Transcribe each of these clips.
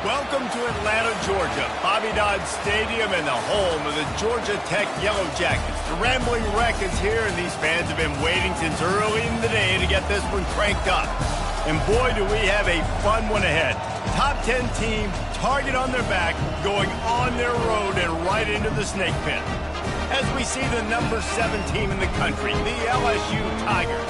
Welcome to Atlanta, Georgia, Bobby Dodd Stadium and the home of the Georgia Tech Yellow Jackets. The Rambling Wreck is here, and these fans have been waiting since early in the day to get this one cranked up. And boy, do we have a fun one ahead. Top 10 team, target on their back, going on their road and right into the snake pit. As we see the number 7 team in the country, the LSU Tigers,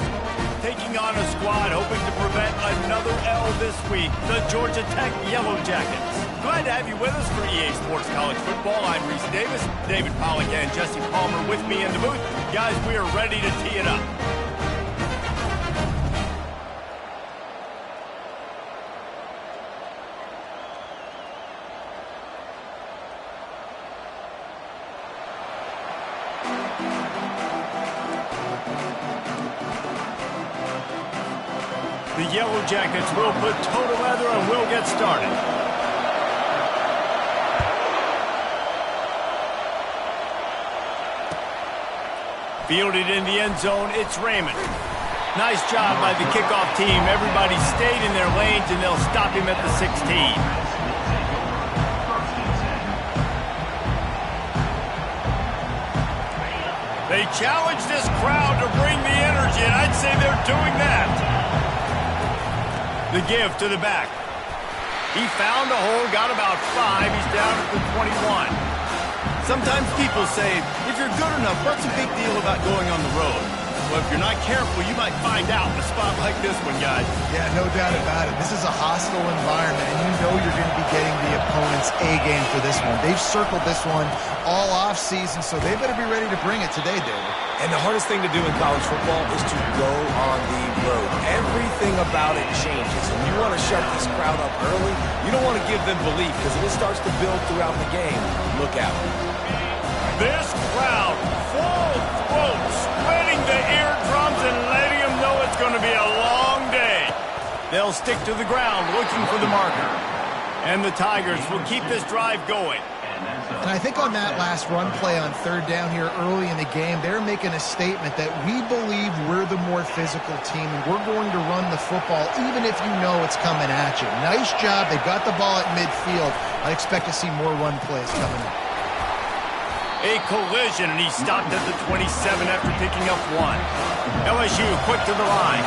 taking on a squad hoping to prevent another L this week, the Georgia Tech Yellow Jackets. Glad to have you with us for EA Sports College Football. I'm Reese Davis, David Pollack and Jesse Palmer with me in the booth. Guys, we are ready to tee it up. The Yellow Jackets will put total leather and we'll get started. Fielded in the end zone, it's Raymond. Nice job by the kickoff team. Everybody stayed in their lanes and they'll stop him at the 16. They challenge this crowd to bring the energy, and I'd say they're doing that. The give to the back. He found a hole, got about 5. He's down at the 21. Sometimes people say, if you're good enough, what's the big deal about going on the road? Well, if you're not careful, you might find out in a spot like this one, guys. Yeah, no doubt about it. This is a hostile environment, and you know you're going to be getting the opponent's A-game for this one. They've circled this one all off-season, so they better be ready to bring it today, David. And the hardest thing to do in college football is to go on the road. Everything about it changes. And you want to shut this crowd up early. You don't want to give them belief, because if it starts to build throughout the game, look out. This crowd, full throat, spreading the eardrums and letting them know it's going to be a long day. They'll stick to the ground looking for the marker. And the Tigers will keep this drive going. And I think on that last run play on third down here early in the game, they're making a statement that we believe we're the more physical team and we're going to run the football even if you know it's coming at you. Nice job. They got the ball at midfield. I expect to see more run plays coming up. A collision, and he stopped at the 27 after picking up 1. LSU quick to the line.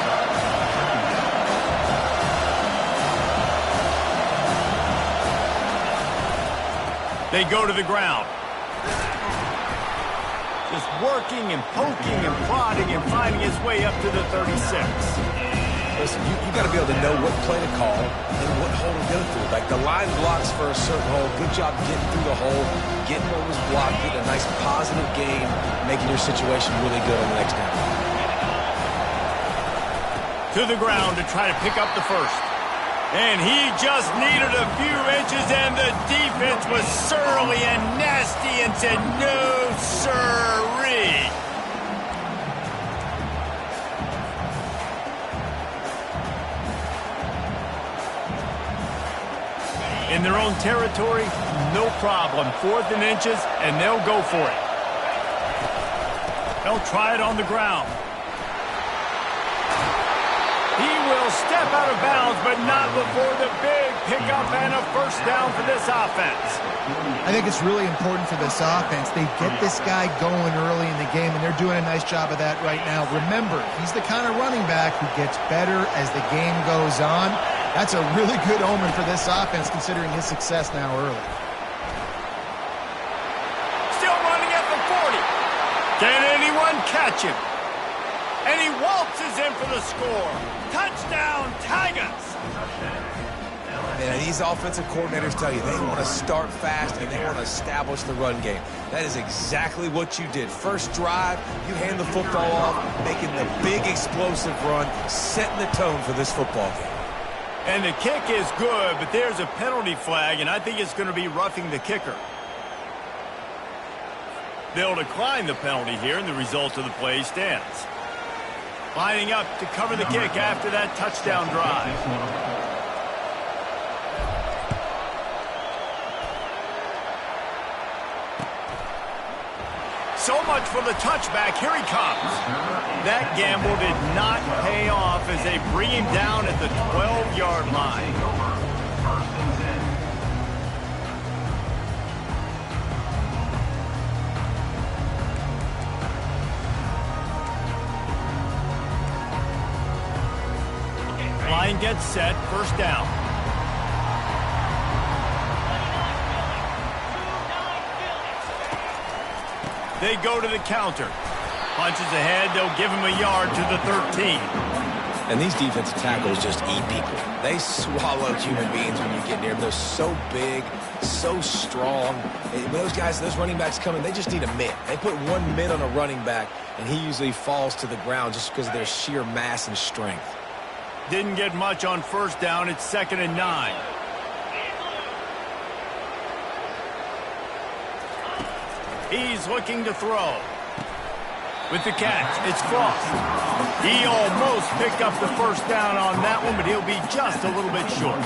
They go to the ground. Just working and poking and prodding and finding his way up to the 36. Listen, you got to be able to know what play to call and what hole to go through. Like the line blocks for a certain hole. Good job getting through the hole, getting what was blocked, getting a nice positive gain, making your situation really good on the next down. To the ground to try to pick up the first. And he just needed a few inches, and the defense was surly and nasty and said, no, sirree. In their own territory, no problem. 4th and inches, and they'll go for it. They'll try it on the ground. He will step out of bounds, but not before the big pickup and a first down for this offense. I think it's really important for this offense. They get this guy going early in the game, and they're doing a nice job of that right now. Remember, he's the kind of running back who gets better as the game goes on. That's a really good omen for this offense, considering his success now early. Still running at the 40. Can anyone catch him? And he waltzes in for the score. Touchdown, Tigers! Man, these offensive coordinators tell you they want to start fast and they want to establish the run game. That is exactly what you did. First drive, you hand the football off, making the big explosive run, setting the tone for this football game. And the kick is good, but there's a penalty flag, and I think it's going to be roughing the kicker. They'll decline the penalty here, and the result of the play stands. Lining up to cover the kick after that touchdown drive. So much for the touchback. Here he comes. That gamble did not pay off as they bring him down at the 12-yard line. Line gets set, first down. They go to the counter. Punches ahead, they'll give him a yard to the 13. And these defensive tackles just eat people. They swallow human beings when you get near them. They're so big, so strong. When those running backs come in, they just need a mitt. They put one mitt on a running back, and he usually falls to the ground just because of their sheer mass and strength. Didn't get much on first down. It's 2nd and 9. He's looking to throw. With the catch, it's Frost. He almost picked up the first down on that one, but he'll be just a little bit short.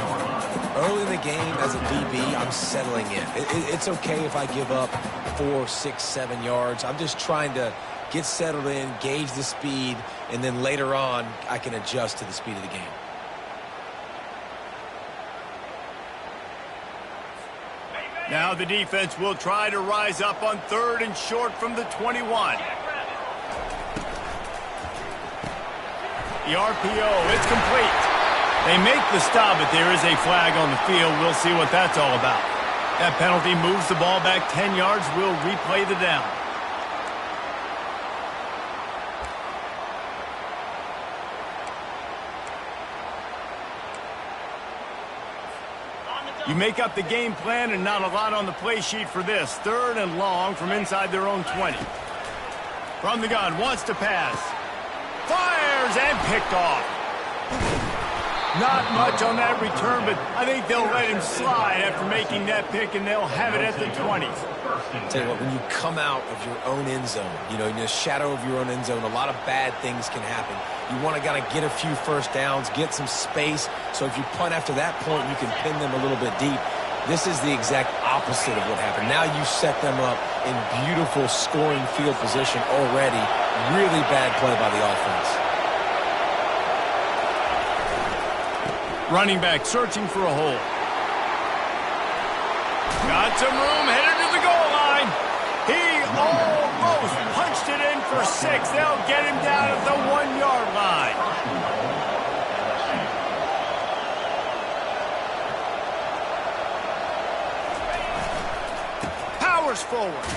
Early in the game, as a DB, I'm settling in. It's okay if I give up 4, 6, 7 yards. I'm just trying to get settled in, gauge the speed, and then later on, I can adjust to the speed of the game. Now the defense will try to rise up on 3rd and short from the 21. The RPO, it's complete. They make the stop, but there is a flag on the field. We'll see what that's all about. That penalty moves the ball back 10 yards. We'll replay the down. You make up the game plan and not a lot on the play sheet for this. 3rd and long from inside their own 20. From the gun, wants to pass. Fires and picked off. Not much on that return, but I think they'll let him slide after making that pick, and they'll have it at the 20s. Tell you what, when you come out of your own end zone, in the shadow of your own end zone, a lot of bad things can happen. You want to kind of get a few first downs, get some space, so if you punt after that point, you can pin them a little bit deep. This is the exact opposite of what happened. Now you set them up in beautiful scoring field position already. Really bad play by the offense. Running back searching for a hole. Got some room, headed to the goal line. He almost punched it in for 6. They'll get him down at the 1-yard line. Powers forward.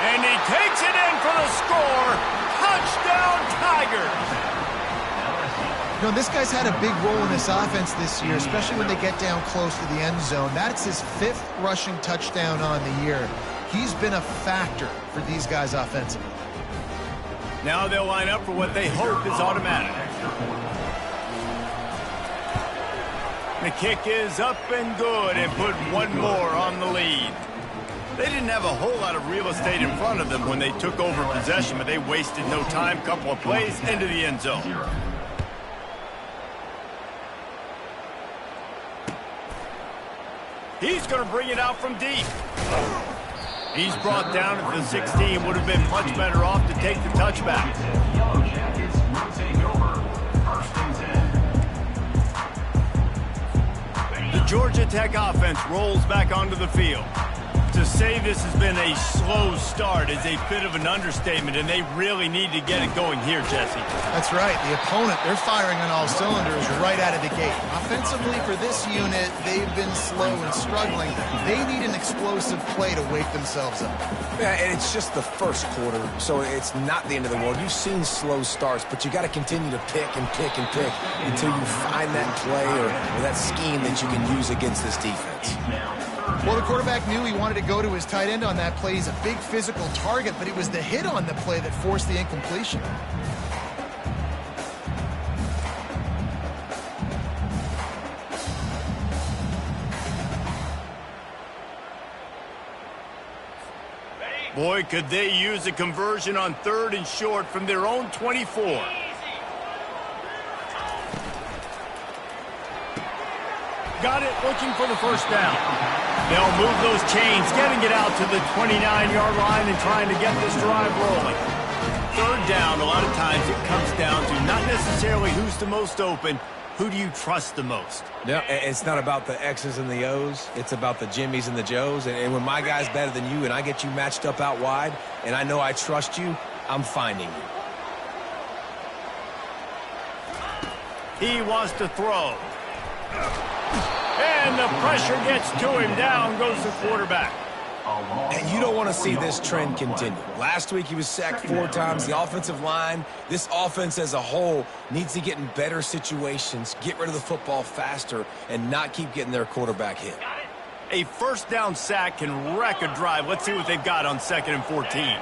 And he takes it in for the score. Touchdown, Tigers. This guy's had a big role in this offense this year, especially when they get down close to the end zone. That's his 5th rushing touchdown on the year. He's been a factor for these guys offensively. Now they'll line up for what they hope is automatic. The kick is up and good and put one more on the lead. They didn't have a whole lot of real estate in front of them when they took over possession, but they wasted no time. Couple of plays into the end zone. He's going to bring it out from deep. He's brought down at the 16. Would have been much better off to take the touchback. The Georgia Tech offense rolls back onto the field. To say this has been a slow start is a bit of an understatement, and they really need to get it going here, Jesse. That's right. The opponent, they're firing on all cylinders right out of the gate. Offensively, for this unit, they've been slow and struggling. They need an explosive play to wake themselves up. Yeah, and it's just the first quarter, so it's not the end of the world. You've seen slow starts, but you got to continue to pick and pick and pick until you find that play or that scheme that you can use against this defense. Well, the quarterback knew he wanted to go to his tight end on that play. He's a big physical target, but it was the hit on the play that forced the incompletion. Boy, could they use a conversion on 3rd and short from their own 24. Got it, looking for the first down. They'll move those chains, getting it out to the 29-yard line and trying to get this drive rolling. 3rd down, a lot of times it comes down to not necessarily who's the most open, who do you trust the most? No, it's not about the X's and the O's. It's about the Jimmys and the Joes. And when my guy's better than you and I get you matched up out wide and I know I trust you, I'm finding you. He wants to throw. And the pressure gets to him. Down goes the quarterback. And you don't want to see this trend continue. Last week he was sacked 4 times. The offensive line, this offense as a whole, needs to get in better situations, get rid of the football faster, and not keep getting their quarterback hit. A first down sack can wreck a drive. Let's see what they've got on 2nd and 14.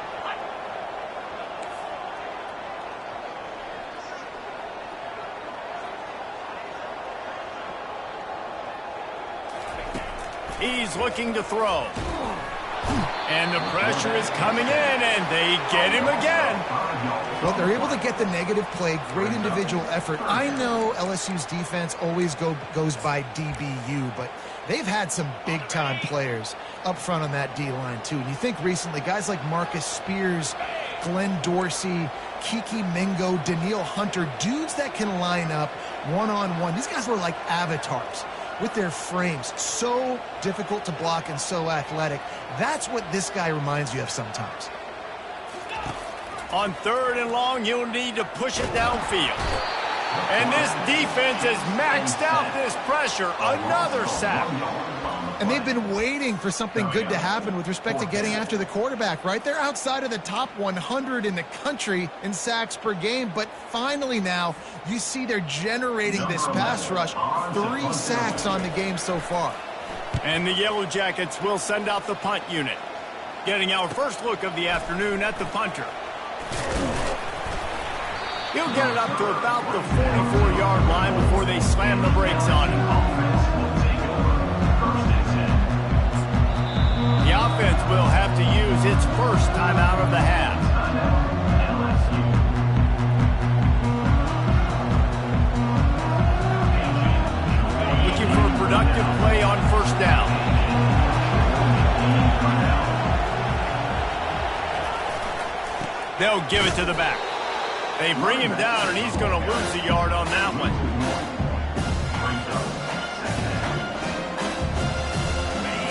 He's looking to throw. And the pressure is coming in, and they get him again. Well, they're able to get the negative play, great individual effort. I know LSU's defense always goes by DBU, but they've had some big-time players up front on that D-line, too. And you think recently, guys like Marcus Spears, Glenn Dorsey, Kiki Mingo, Daniil Hunter, dudes that can line up one-on-one. These guys were like avatars with their frames. So difficult to block and so athletic. That's what this guy reminds you of sometimes. On 3rd and long, you'll need to push it downfield. And this defense has maxed out this pressure. Another sack. And they've been waiting for something good to happen with respect to getting after the quarterback, right? They're outside of the top 100 in the country in sacks per game, but finally now you see they're generating this pass rush. 3 sacks on the game so far. And the Yellow Jackets will send out the punt unit. Getting our first look of the afternoon at the punter. He'll get it up to about the 44-yard line before they slam the brakes on him. The offense will have to use its first timeout of the half. Looking for a productive play on 1st down. They'll give it to the back. They bring him down, and he's going to lose a yard on that one.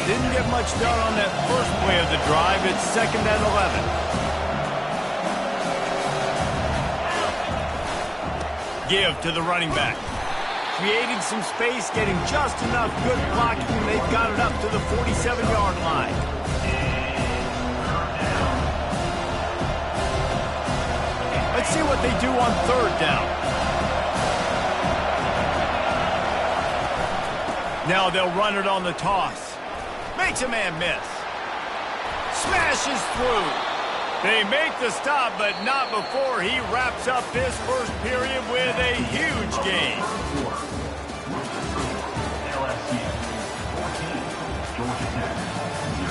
Didn't get much done on that first play of the drive. It's 2nd and 11. Give to the running back. Creating some space, getting just enough good blocking, and they've got it up to the 47-yard line. Let's see what they do on 3rd down. Now they'll run it on the toss. Makes a man miss. Smashes through. They make the stop, but not before he wraps up his first period with a huge gain. LSU 14, Georgia Tech 0.